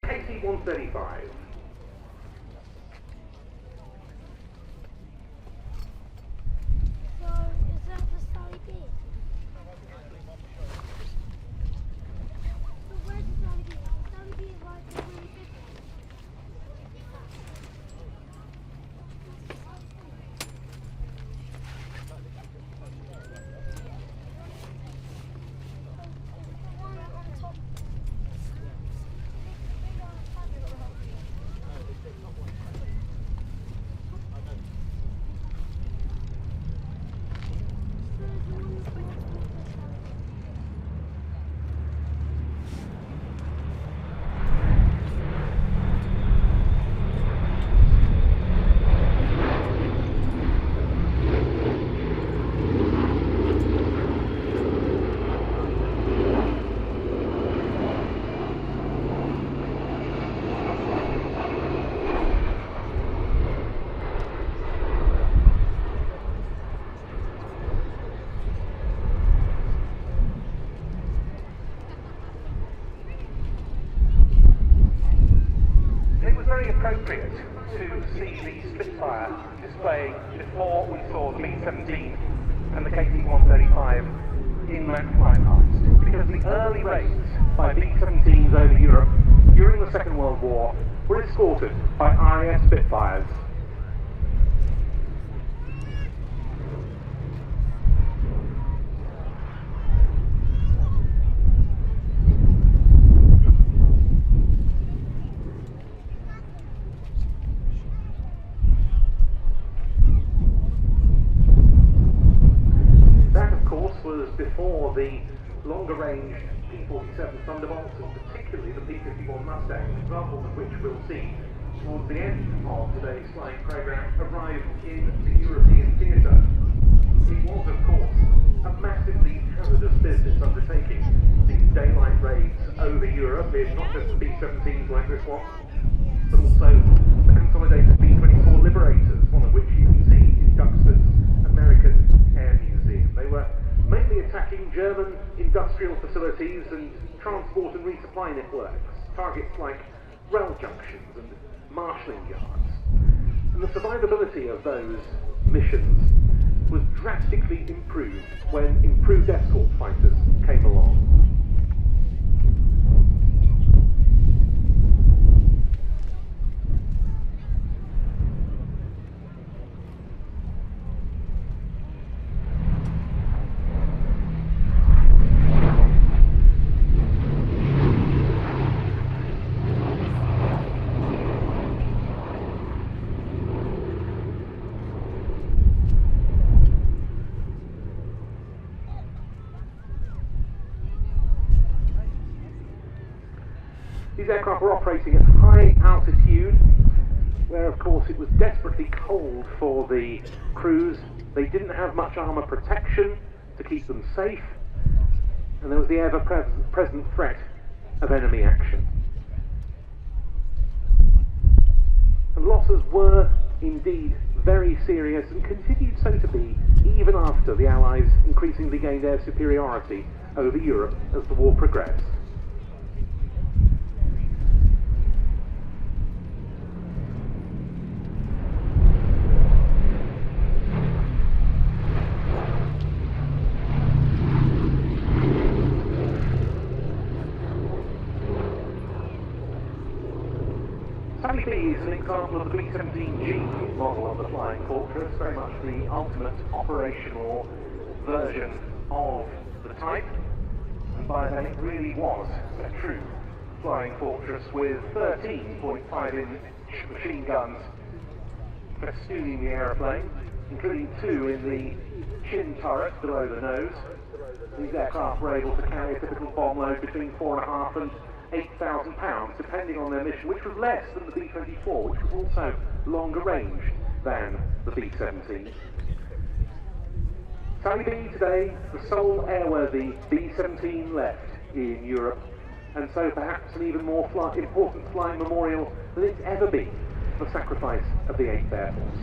KC135. Appropriate to see the Spitfire displaying before we saw the B17 and the KC135 in that flight past, because the early raids by B17s over Europe during the Second World War were escorted by RAF Spitfires. Was before the longer range P-47 Thunderbolts, and particularly the P-51 Mustang, examples of which we'll see towards the end of today's flying programme, arrived in the European theatre. It was, of course, a massively hazardous business undertaking these daylight raids over Europe, in not just the B-17s like this one, but also the consolidated B-24 Liberators, one of which you can see in Duxford's American Air Museum. They were mainly attacking German industrial facilities and transport and resupply networks, targets like rail junctions and marshalling yards. And the survivability of those missions was drastically improved when improved escort fighters came along. These aircraft were operating at high altitude, where of course it was desperately cold for the crews. They didn't have much armour protection to keep them safe, and there was the ever-present threat of enemy action. And losses were indeed very serious, and continued so to be even after the Allies increasingly gained air superiority over Europe as the war progressed. SONY is an example of the B17G model of the Flying Fortress, very much the ultimate operational version of the type, and by then it really was a true Flying Fortress with 13.5-inch machine guns festooning the aeroplane, including 2 in the chin turret below the nose. These aircraft were able to carry a typical bomb load between 4.5 and 8,000 pounds, depending on their mission, which was less than the B-24, which was also longer range than the B-17. SONY B today, the sole airworthy B-17 left in Europe, and so perhaps an even more important flying memorial than it's ever been, the sacrifice of the 8th Air Force.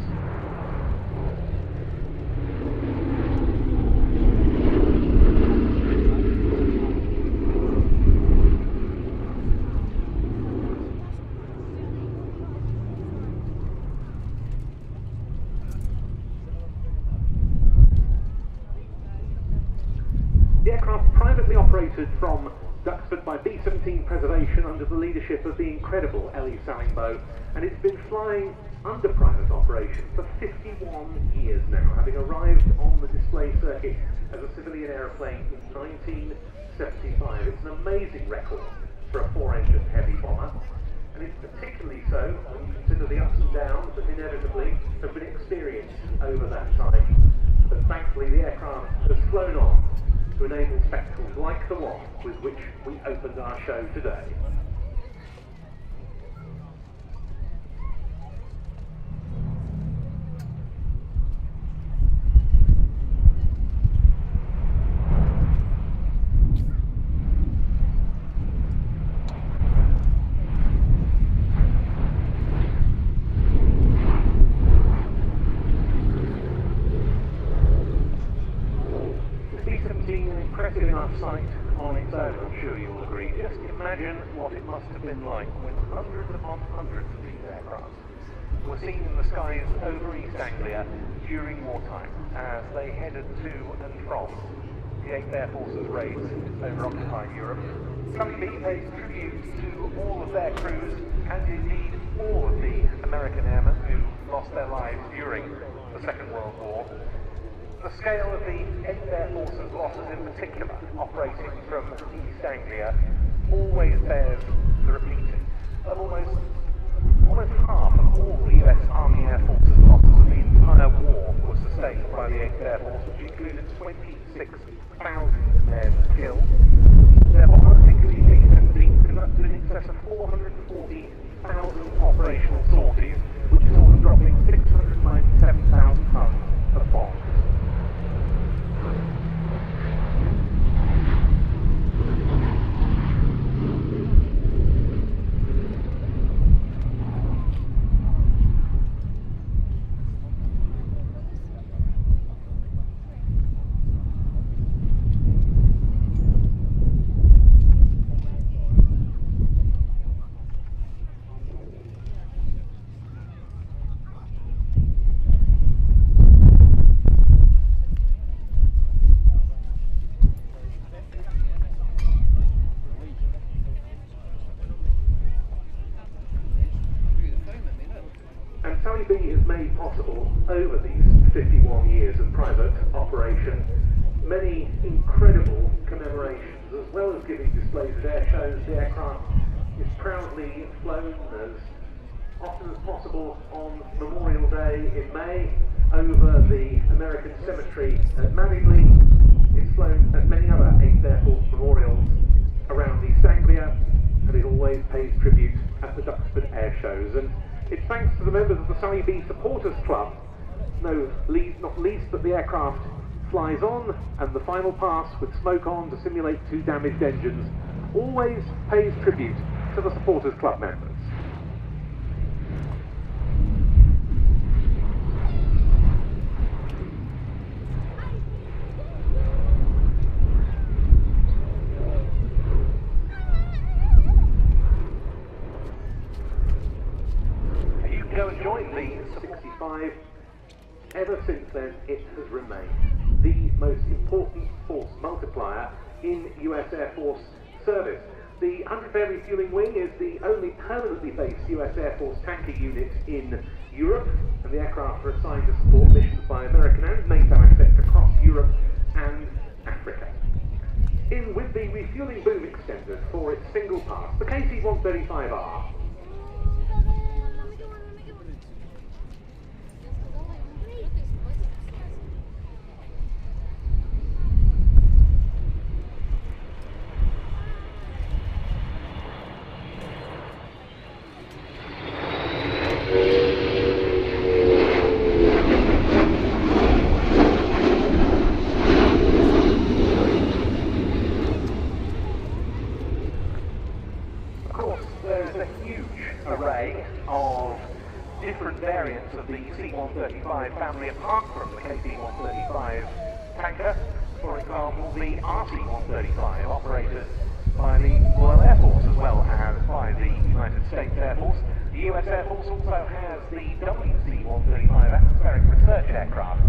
operated from Duxford by B17 Preservation under the leadership of the incredible Ellie Sallingbow, and it's been flying under private operation for 51 years now, having arrived on the display circuit as a civilian aeroplane in 1975. It's an amazing record for a 4-engine heavy bomber, and it's particularly so when you consider the ups and downs that inevitably have been experienced over that time. But thankfully the aircraft has flown on to enable spectacles like the one with which we opened our show today. Impressive enough sight on its own, I'm sure you'll agree. Just imagine what it must have been like when hundreds upon hundreds of these aircraft were seen in the skies over East Anglia during wartime as they headed to and from the 8th Air Force's raids over occupied Europe. SONY pays tribute to all of their crews and indeed all of the American airmen who lost their lives during the Second World War. The scale of the 8th Air Force's losses in particular, operating from East Anglia, always bears the repeating. Of almost half of all the US Army Air Force's losses of the entire war was sustained by the 8th Air Force, which included 26,000 men killed. Therefore, I think the B17 conducted in excess of 440,000 operational sorties, which is all dropping 697,000 tons of bombs. And SONY B has made possible, over these 51 years of private operation, many incredible commemorations, as well as giving displays at air shows. The aircraft is proudly flown as often as possible on Memorial Day in May over the American Cemetery at Mattingly. It's flown at many other 8th Air Force memorials around East Anglia, and it always pays tribute at the Duxford air shows. And it's thanks to the members of the SONY B Supporters Club, not least that the aircraft flies on, and the final pass with smoke on to simulate 2 damaged engines always pays tribute to the Supporters Club members. Go and join the 65. Ever since then, it has remained the most important force multiplier in US Air Force service. The 100th Air Refueling Wing is the only permanently based US Air Force tanker unit in Europe, and the aircraft are assigned to support missions by American and NATO assets across Europe and Africa. In with the refueling boom extended for its single pass, the KC135R. There's a huge array of different variants of the C135 family apart from the KC135 tanker. For example, the RC135 operated by the Royal Air Force as well as by the United States Air Force. The US Air Force also has the WC-135 atmospheric research aircraft,